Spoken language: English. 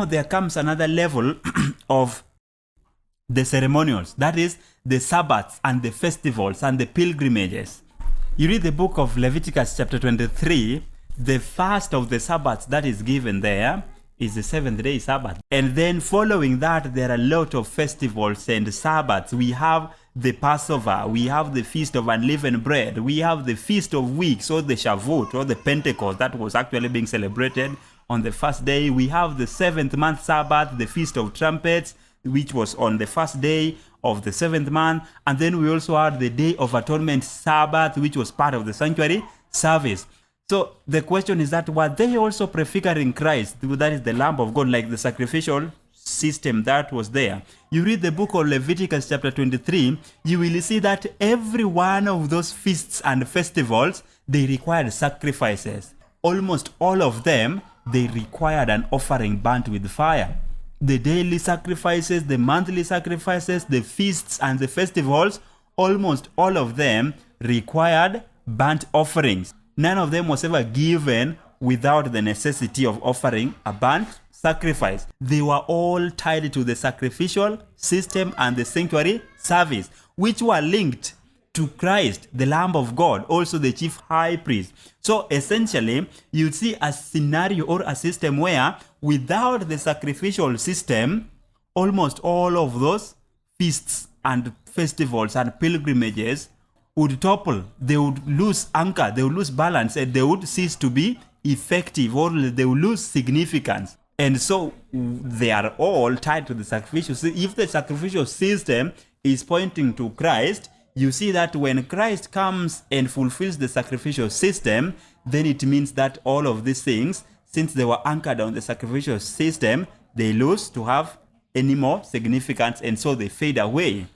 now there comes another level of the ceremonials. That is the Sabbaths and the festivals and the pilgrimages. You read the book of Leviticus chapter 23, the first of the Sabbaths that is given there is the 7th-day Sabbath. And then following that, there are a lot of festivals and Sabbaths. We have the Passover, we have the Feast of Unleavened Bread, we have the Feast of Weeks, or the Shavuot, or the Pentecost that was actually being celebrated on the first day. We have the 7th month Sabbath, the Feast of Trumpets, which was on the first day of the 7th month. And then we also had the Day of Atonement Sabbath, which was part of the sanctuary service. So the question is that were they also prefiguring Christ, that is the Lamb of God, like the sacrificial system that was there? You read the book of Leviticus chapter 23, you will see that every one of those feasts and festivals, they required sacrifices. Almost all of them, they required an offering burnt with fire. The daily sacrifices, the monthly sacrifices, the feasts and the festivals, almost all of them required burnt offerings. None of them was ever given without the necessity of offering a burnt sacrifice. They were all tied to the sacrificial system and the sanctuary service, which were linked to Christ, the Lamb of God, also the chief high priest. So essentially, you see a scenario or a system where without the sacrificial system, almost all of those feasts and festivals and pilgrimages would topple. They would lose anchor, they would lose balance, and they would cease to be effective, or they would lose significance. And so they are all tied to the sacrificial. So if the sacrificial system is pointing to Christ, you see that when Christ comes and fulfills the sacrificial system, then it means that all of these things, since they were anchored on the sacrificial system, they lose to have any more significance, and so they fade away.